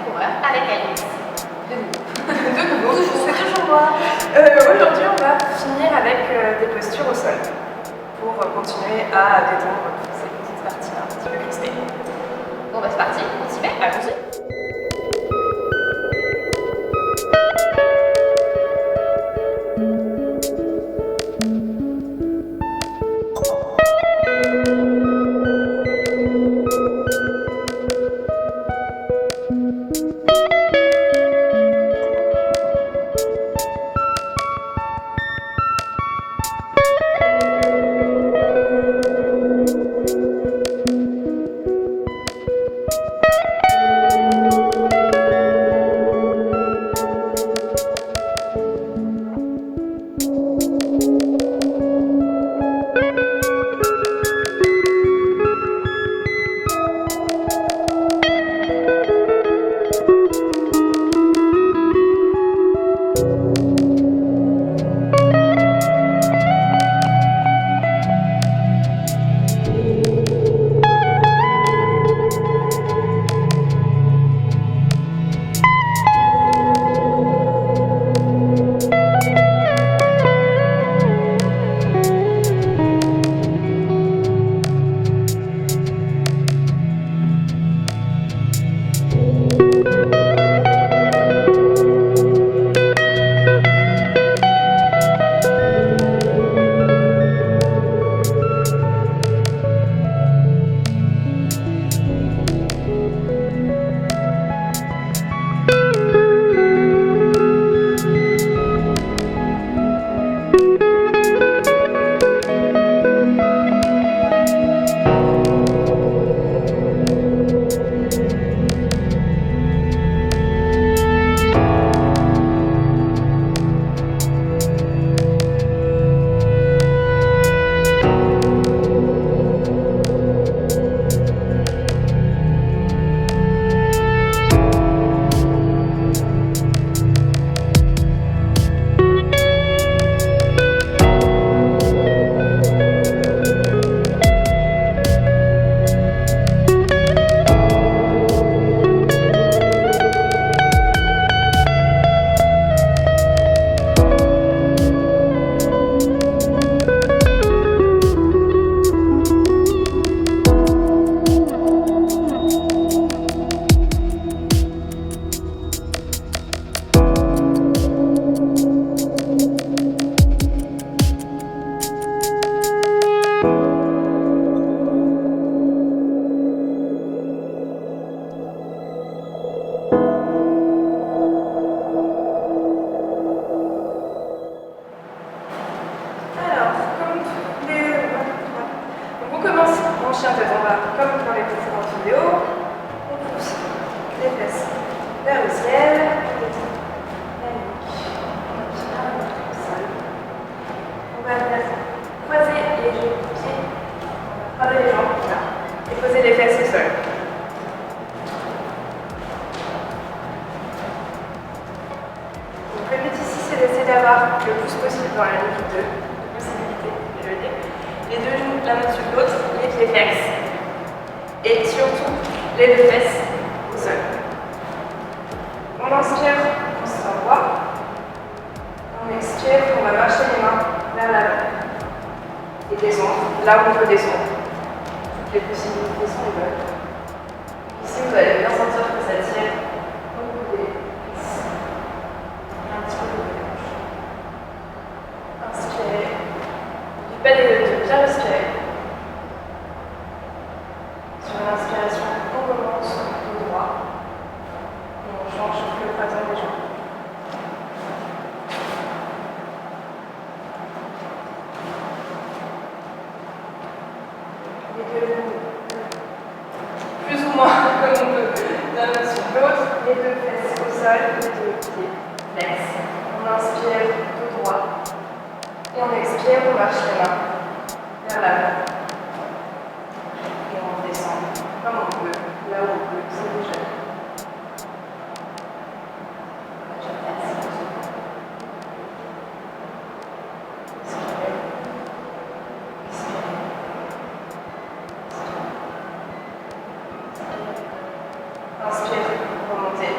coureur avec Alice. De nouveau, c'est toujours moi. Aujourd'hui, on va finir avec des postures au sol pour continuer à détendre toutes ces petites parties un petit peu crispées. Bon bah c'est parti, on s'y met. Allons-y. Chien tête en bas, comme dans les précédentes vidéos, on pousse les fesses vers le ciel, on va croiser les pieds, croiser les jambes là, et poser les fesses au sol. Donc le but ici, c'est d'essayer d'avoir le plus possible dans la ligne de possibilité, je veux dire. Les deux genoux l'un au-dessus de l'autre, les pieds fixes. Et surtout, les deux fesses au sol. On inspire, on se renvoie. On expire, on va marcher les mains vers l'avant. Et descendre, là où on peut descendre. Toutes les possibilités sont les bonnes. Ici, vous allez bien sentir que ça tire au bout des cuisses. Un petit peu de hanche. Inspirez. Pas de bien respirer. Sur l'inspiration, on commence au droit. Et on change le croisement des jambes. Les deux genoux, plus ou moins comme on peut, l'un sur l'autre. Les deux fesses au sol, les deux pieds flex. On inspire tout droit. Et on expire, on marche les mains vers l'avant. Et on descend comme on peut, là où on peut, c'est déjà. Inspire, remontez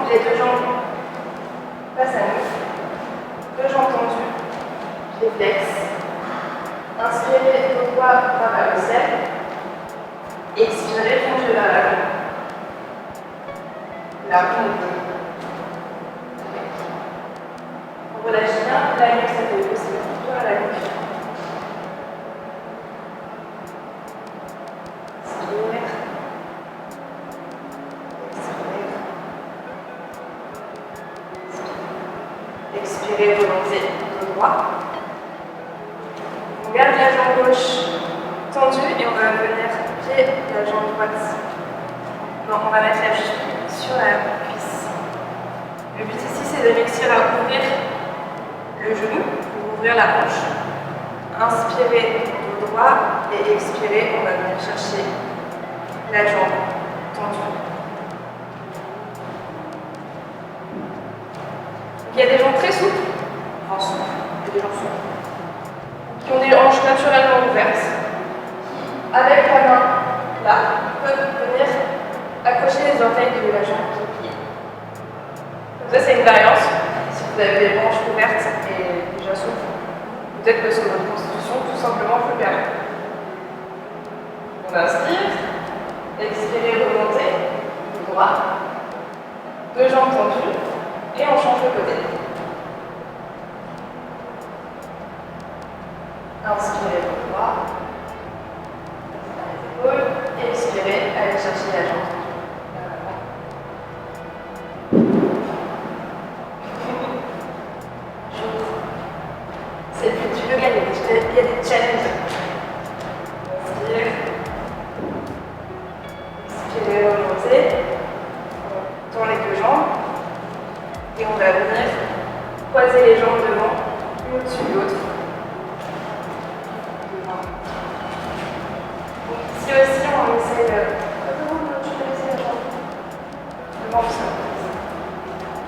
les deux jambes face à nous, deux jambes tendues, pieds flex. Inspirez, dos droit vers le ciel. Expirez, plongez vers l'avant. Là, on relâche bien la nuque, ça fait aussi plutôt à la nuque. Inspire. Expirez, remontez dos droit. On garde la jambe gauche tendue et on va venir pied la jambe droite. Non, on va mettre la cheville sur la cuisse. Le but ici, c'est de réussir à ouvrir le genou, pour ouvrir la hanche. Inspirez dos droit et expirez, on va venir chercher la jambe tendue. Il y a des gens très souples, enfin souples, il y a des gens souples, qui ont des hanches naturellement ouvertes, avec la main là, peuvent venir accrocher les orteils de la jambe qui est pliée. Donc ça, c'est une variance. Si vous avez des hanches ouvertes et déjà souples, peut-être parce que votre constitution tout simplement peut perdre. On inspire, expirez, remontez, dos droit, deux jambes tendues, et on change de côté. Inspirez dos droit, les épaules, expirez, allez chercher la jambe. C'est le but du yoga, il y a des challenges. Inspire. Expirez, remontez. On tend les deux jambes. Et on va venir croiser les jambes devant, une au-dessus de l'autre. Donc ici aussi, on essaie de... Tu peux laisser la jambe devant le sol.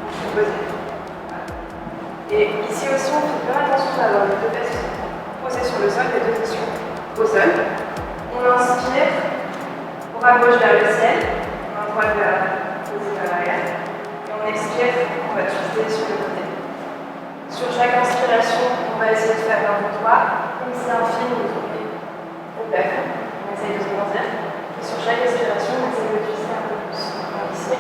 Je vais poser. Et ici aussi, on fait bien attention d'avoir les deux fesses posées sur le sol, les deux fesses au sol. On inspire, bras gauche vers le ciel, main droite vers l'arrière. Et on expire, on va twister sur le côté. Sur chaque inspiration, on va essayer de faire un droit, comme si un fil est tombé au plafond. On essaye de se grandir. Et sur chaque expiration, on essaye de twister un peu plus. Donc ici,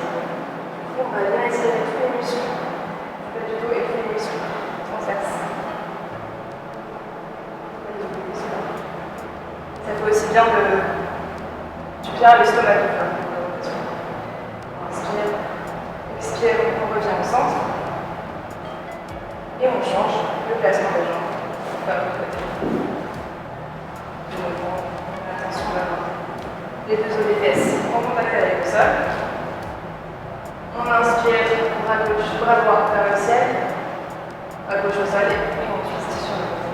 on va bien essayer de tous les muscles, le bas du dos et tous les muscles transverses. Ça fait aussi bien du bien à l'estomac. Inspire. Expire, on revient au centre et on change le placement des jambes vers le côté. De nouveau, attention d'avoir les deux os des fesses en contact avec le sol. On inspire, bras gauche, bras droit vers le ciel, bras gauche au sol et on twist sur le côté.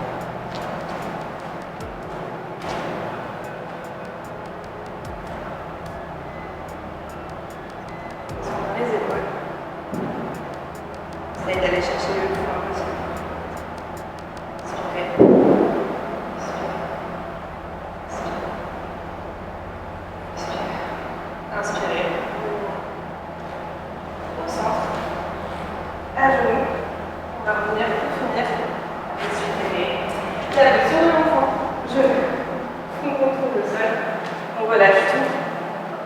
Les épaules. Essayez d'aller chercher le plus loin possible. Inspirez. Inspirez. Inspirez. Au centre. À genoux. On va revenir pour finir. Inspirez. Table sur l'enfant. Genoux. On contrôle le sol. On relâche tout.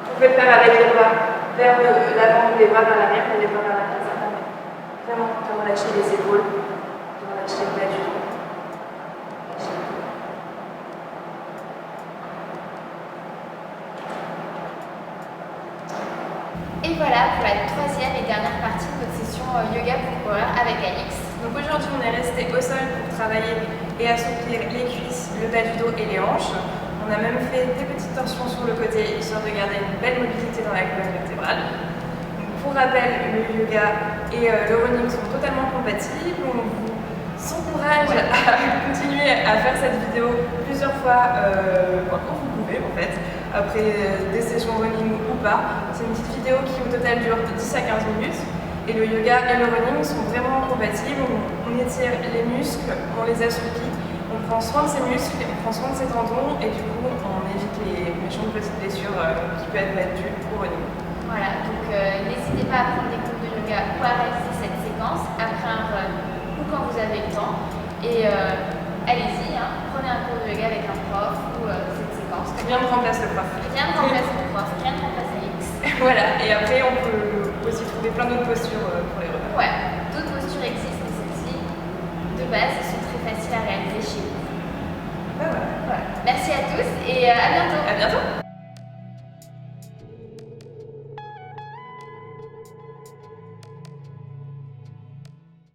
Vous pouvez le faire avec les bras vers l'avant, les bras vers l'arrière, les bras vers l'arrière. Ça permet vraiment de relâcher les épaules, de relâcher le bas du dos. Et voilà pour la troisième et dernière partie de notre session yoga pour coureurs avec Alix. Donc aujourd'hui, on est resté au sol pour travailler et assouplir les cuisses, le bas du dos et les hanches. On a même fait des petites torsions sur le côté, histoire de garder une belle mobilité dans la colonne vertébrale. Donc, pour rappel, le yoga et le running sont totalement compatibles. On vous encourage à continuer à faire cette vidéo plusieurs fois quand vous pouvez en fait, après des sessions running ou pas. C'est une petite vidéo qui au total dure de 10 à 15 minutes. Et le yoga et le running sont vraiment compatibles. On étire les muscles, on les assouplit. On prend soin de ses muscles, on prend soin de ses tendons et du coup on évite les méchantes petites blessures qui peuvent être dues au running. Voilà, donc n'hésitez pas à prendre des cours de yoga Et allez-y, hein, prenez un cours de yoga avec un prof ou cette séquence. Rien ne remplace le prof. Rien ne remplace le prof, rien ne remplace Alix. Voilà, et après on peut aussi trouver plein d'autres postures pour les repas. Ouais, d'autres postures existent, mais celles-ci, de base, sont très faciles à réaliser chez vous. Voilà. Voilà. Merci à tous et à bientôt. À bientôt.